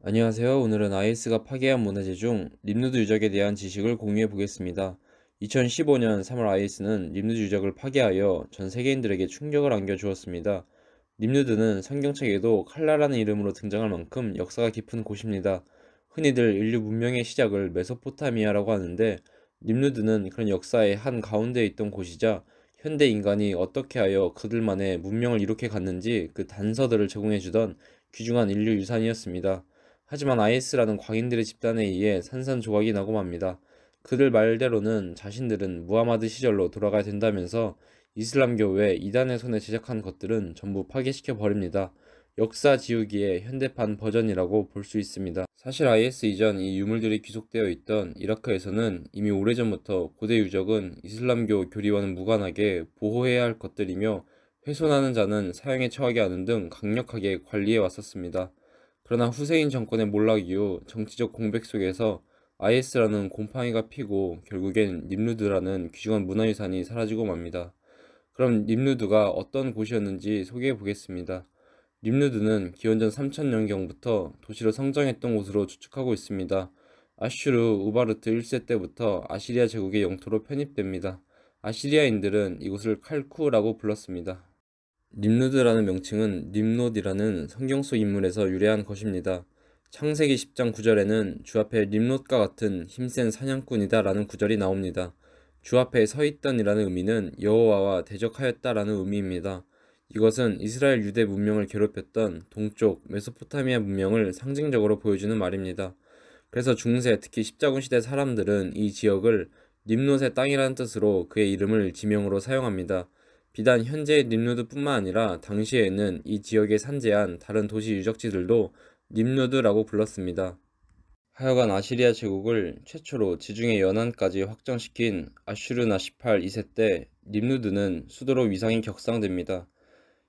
안녕하세요. 오늘은 IS가 파괴한 문화재 중 림누드 유적에 대한 지식을 공유해 보겠습니다. 2015년 3월 IS는 림누드 유적을 파괴하여 전 세계인들에게 충격을 안겨주었습니다. 림누드는 성경책에도 칼라라는 이름으로 등장할 만큼 역사가 깊은 곳입니다. 흔히들 인류 문명의 시작을 메소포타미아라고 하는데 림누드는 그런 역사의 한 가운데에 있던 곳이자 현대 인간이 어떻게 하여 그들만의 문명을 이렇게 갔는지 그 단서들을 제공해주던 귀중한 인류 유산이었습니다. 하지만 IS라는 광인들의 집단에 의해 산산조각이 나고 맙니다. 그들 말대로는 자신들은 무하마드 시절로 돌아가야 된다면서 이슬람교 외 이단의 손에 제작한 것들은 전부 파괴시켜 버립니다. 역사 지우기의 현대판 버전이라고 볼 수 있습니다. 사실 IS 이전 이 유물들이 귀속되어 있던 이라크에서는 이미 오래전부터 고대 유적은 이슬람교 교리와는 무관하게 보호해야 할 것들이며 훼손하는 자는 사형에 처하게 하는 등 강력하게 관리해 왔었습니다. 그러나 후세인 정권의 몰락 이후 정치적 공백 속에서 IS라는 곰팡이가 피고 결국엔 림루드라는 귀중한 문화유산이 사라지고 맙니다. 그럼 림루드가 어떤 곳이었는지 소개해 보겠습니다. 림루드는 기원전 3000년경부터 도시로 성장했던 곳으로 추측하고 있습니다. 아슈르 우바르트 1세 때부터 아시리아 제국의 영토로 편입됩니다. 아시리아인들은 이곳을 칼쿠라고 불렀습니다. 림루드라는 명칭은 림롯이라는 성경 속 인물에서 유래한 것입니다. 창세기 10장 9절에는 주 앞에 림롯과 같은 힘센 사냥꾼이다 라는 구절이 나옵니다. 주 앞에 서 있던이라는 의미는 여호와와 대적하였다라는 의미입니다. 이것은 이스라엘 유대 문명을 괴롭혔던 동쪽 메소포타미아 문명을 상징적으로 보여주는 말입니다. 그래서 중세 특히 십자군 시대 사람들은 이 지역을 림롯의 땅이라는 뜻으로 그의 이름을 지명으로 사용합니다. 비단 현재의 림루드뿐만 아니라 당시에는 이 지역에 산재한 다른 도시 유적지들도 림루드라고 불렀습니다. 하여간 아시리아 제국을 최초로 지중해 연안까지 확장시킨 아슈르나시팔 2세 때 림루드는 수도로 위상이 격상됩니다.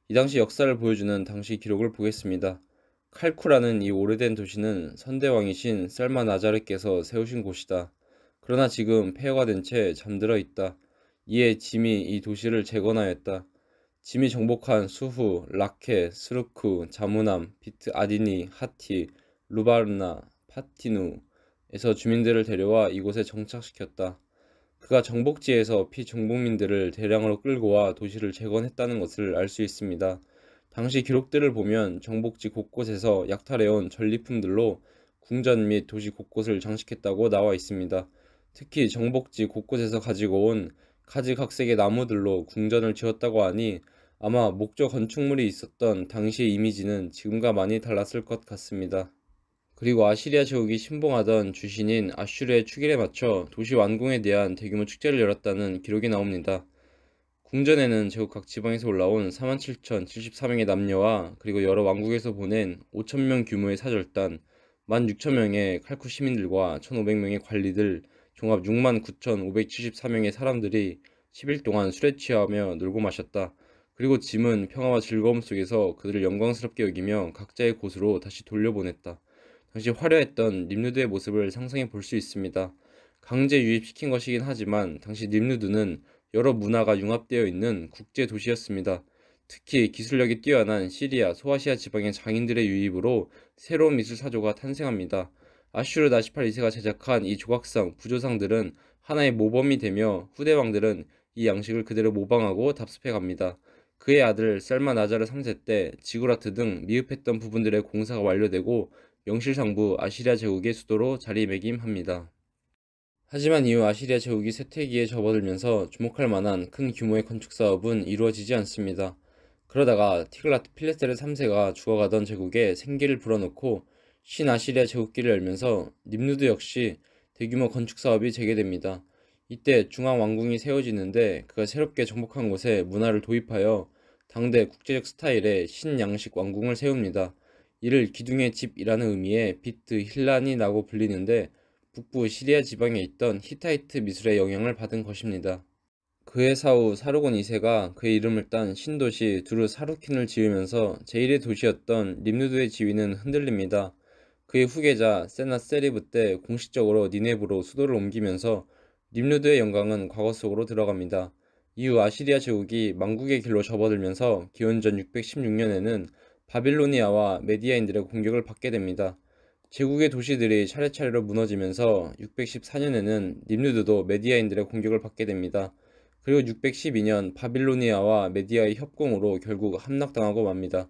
이 당시 역사를 보여주는 당시 기록을 보겠습니다. 칼쿠라는 이 오래된 도시는 선대왕이신 살마나자르께서 세우신 곳이다. 그러나 지금 폐허가 된 채 잠들어 있다. 이에 짐이 이 도시를 재건하였다. 짐이 정복한 수후, 라케, 스루쿠, 자무남, 비트 아디니, 하티, 루바르나, 파티누에서 주민들을 데려와 이곳에 정착시켰다. 그가 정복지에서 피정복민들을 대량으로 끌고 와 도시를 재건했다는 것을 알 수 있습니다. 당시 기록들을 보면 정복지 곳곳에서 약탈해온 전리품들로 궁전 및 도시 곳곳을 장식했다고 나와 있습니다. 특히 정복지 곳곳에서 가지고 온 가지각색의 나무들로 궁전을 지었다고 하니 아마 목조 건축물이 있었던 당시의 이미지는 지금과 많이 달랐을 것 같습니다. 그리고 아시리아 제국이 신봉하던 주신인 아슈르의 축일에 맞춰 도시 완공에 대한 대규모 축제를 열었다는 기록이 나옵니다. 궁전에는 제국 각 지방에서 올라온 47,074명의 남녀와 그리고 여러 왕국에서 보낸 5,000명 규모의 사절단, 16,000명의 칼쿠 시민들과 1,500명의 관리들, 종합 69,574명의 사람들이 10일 동안 술에 취하며 놀고 마셨다. 그리고 짐은 평화와 즐거움 속에서 그들을 영광스럽게 여기며 각자의 곳으로 다시 돌려보냈다. 당시 화려했던 림누드의 모습을 상상해 볼 수 있습니다. 강제 유입시킨 것이긴 하지만 당시 림누드는 여러 문화가 융합되어 있는 국제 도시였습니다. 특히 기술력이 뛰어난 시리아, 소아시아 지방의 장인들의 유입으로 새로운 미술 사조가 탄생합니다. 아슈르 나시팔 2세가 제작한 이 조각상, 부조상들은 하나의 모범이 되며 후대 왕들은 이 양식을 그대로 모방하고 답습해 갑니다. 그의 아들 살마나자르 3세 때 지구라트 등 미흡했던 부분들의 공사가 완료되고 명실상부 아시리아 제국의 수도로 자리매김합니다. 하지만 이후 아시리아 제국이 쇠퇴기에 접어들면서 주목할 만한 큰 규모의 건축 사업은 이루어지지 않습니다. 그러다가 티글라트 필레세르 3세가 죽어가던 제국에 생기를 불어넣고 신아시리아 제국기를 열면서 림누드 역시 대규모 건축 사업이 재개됩니다. 이때 중앙 왕궁이 세워지는데 그가 새롭게 정복한 곳에 문화를 도입하여 당대 국제적 스타일의 신양식 왕궁을 세웁니다. 이를 기둥의 집이라는 의미의 비트 힐란이라고 불리는데 북부 시리아 지방에 있던 히타이트 미술의 영향을 받은 것입니다. 그의 사후 사르곤 2세가 그의 이름을 딴 신도시 두르 사루킨을 지으면서 제1의 도시였던 림누드의 지위는 흔들립니다. 그의 후계자 세나세리브 때 공식적으로 니네브로 수도를 옮기면서 림누드의 영광은 과거 속으로 들어갑니다. 이후 아시리아 제국이 망국의 길로 접어들면서 기원전 616년에는 바빌로니아와 메디아인들의 공격을 받게 됩니다. 제국의 도시들이 차례차례로 무너지면서 614년에는 림르드도 메디아인들의 공격을 받게 됩니다. 그리고 612년 바빌로니아와 메디아의 협공으로 결국 함락당하고 맙니다.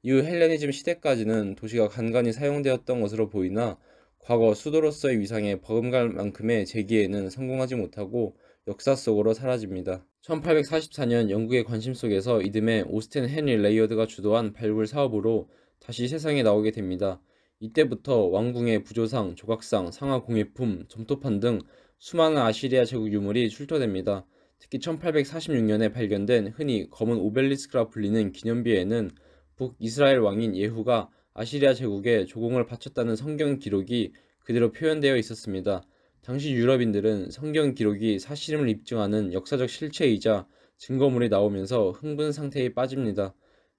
이후 헬레니즘 시대까지는 도시가 간간히 사용되었던 것으로 보이나 과거 수도로서의 위상에 버금갈 만큼의 재기에는 성공하지 못하고 역사 속으로 사라집니다. 1844년 영국의 관심 속에서 이듬해 오스틴 헨리 레이어드가 주도한 발굴 사업으로 다시 세상에 나오게 됩니다. 이때부터 왕궁의 부조상, 조각상, 상하 공예품, 점토판 등 수많은 아시리아 제국 유물이 출토됩니다. 특히 1846년에 발견된 흔히 검은 오벨리스크라 불리는 기념비에는 북이스라엘 왕인 예후가 아시리아 제국에 조공을 바쳤다는 성경 기록이 그대로 표현되어 있었습니다. 당시 유럽인들은 성경 기록이 사실임을 입증하는 역사적 실체이자 증거물이 나오면서 흥분 상태에 빠집니다.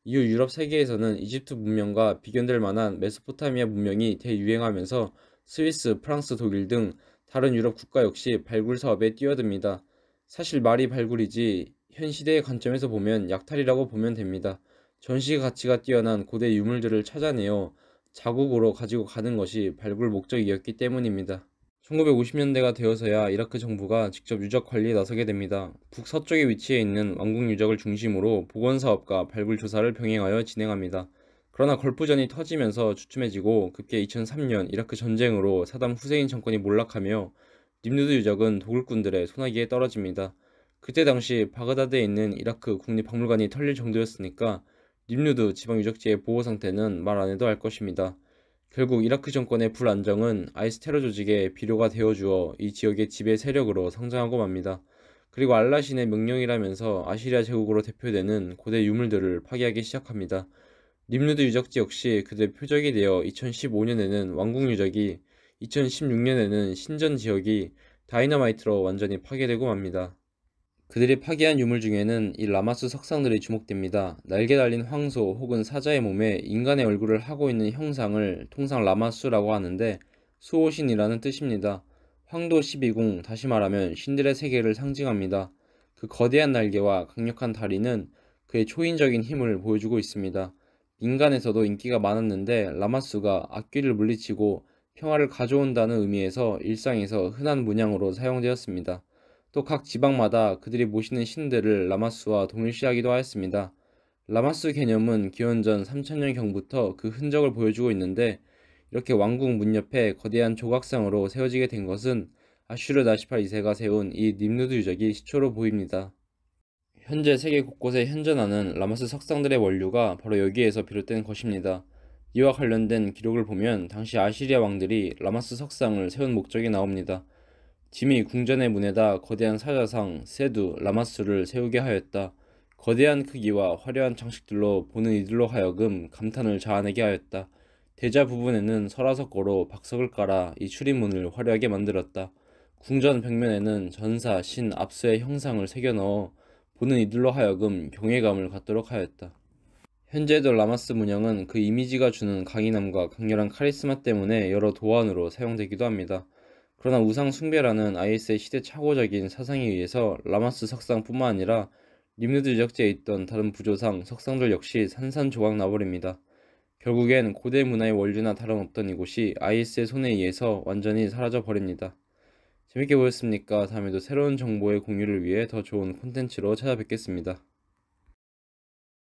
이후 유럽 세계에서는 이집트 문명과 비견될 만한 메소포타미아 문명이 대유행하면서 스위스, 프랑스, 독일 등 다른 유럽 국가 역시 발굴 사업에 뛰어듭니다. 사실 말이 발굴이지 현 시대의 관점에서 보면 약탈이라고 보면 됩니다. 전시 가치가 뛰어난 고대 유물들을 찾아내어 자국으로 가지고 가는 것이 발굴 목적이었기 때문입니다. 1950년대가 되어서야 이라크 정부가 직접 유적 관리에 나서게 됩니다. 북서쪽에 위치해 있는 왕궁 유적을 중심으로 복원 사업과 발굴 조사를 병행하여 진행합니다. 그러나 걸프전이 터지면서 주춤해지고 급기야 2003년 이라크 전쟁으로 사담 후세인 정권이 몰락하며 림누드 유적은 도굴꾼들의 소나기에 떨어집니다. 그때 당시 바그다드에 있는 이라크 국립박물관이 털릴 정도였으니까 림누드 지방유적지의 보호 상태는 말 안 해도 알 것입니다. 결국 이라크 정권의 불안정은 아이스 테러 조직의 비료가 되어주어 이 지역의 지배 세력으로 성장하고 맙니다. 그리고 알라신의 명령이라면서 아시리아 제국으로 대표되는 고대 유물들을 파괴하기 시작합니다. 림누드 유적지 역시 그들의 표적이 되어 2015년에는 왕궁 유적이, 2016년에는 신전 지역이 다이너마이트로 완전히 파괴되고 맙니다. 그들이 파괴한 유물 중에는 이 라마스 석상들이 주목됩니다. 날개 달린 황소 혹은 사자의 몸에 인간의 얼굴을 하고 있는 형상을 통상 라마수라고 하는데 수호신이라는 뜻입니다. 황도 12궁, 다시 말하면 신들의 세계를 상징합니다. 그 거대한 날개와 강력한 다리는 그의 초인적인 힘을 보여주고 있습니다. 인간에서도 인기가 많았는데 라마수가 악귀를 물리치고 평화를 가져온다는 의미에서 일상에서 흔한 문양으로 사용되었습니다. 또 각 지방마다 그들이 모시는 신들을 라마스와 동일시하기도 하였습니다. 라마스 개념은 기원전 3000년경부터 그 흔적을 보여주고 있는데 이렇게 왕궁 문 옆에 거대한 조각상으로 세워지게 된 것은 아슈르 나시팔 2세가 세운 이 ним루드 유적이 시초로 보입니다. 현재 세계 곳곳에 현존하는 라마스 석상들의 원류가 바로 여기에서 비롯된 것입니다. 이와 관련된 기록을 보면 당시 아시리아 왕들이 라마스 석상을 세운 목적이 나옵니다. 짐이 궁전의 문에다 거대한 사자상, 세두, 라마스를 세우게 하였다. 거대한 크기와 화려한 장식들로 보는 이들로 하여금 감탄을 자아내게 하였다. 대자 부분에는 설화석고로 박석을 깔아 이 출입문을 화려하게 만들었다. 궁전 벽면에는 전사, 신, 압수의 형상을 새겨 넣어 보는 이들로 하여금 경외감을 갖도록 하였다. 현재도 라마스 문양은 그 이미지가 주는 강인함과 강렬한 카리스마 때문에 여러 도안으로 사용되기도 합니다. 그러나 우상 숭배라는 IS의 시대착오적인 사상에 의해서 라마스 석상뿐만 아니라 림누드 유적지에 있던 다른 부조상, 석상들 역시 산산조각 나버립니다. 결국엔 고대 문화의 원류나 다름없던 이곳이 IS의 손에 의해서 완전히 사라져 버립니다. 재밌게 보셨습니까? 다음에도 새로운 정보의 공유를 위해 더 좋은 콘텐츠로 찾아뵙겠습니다.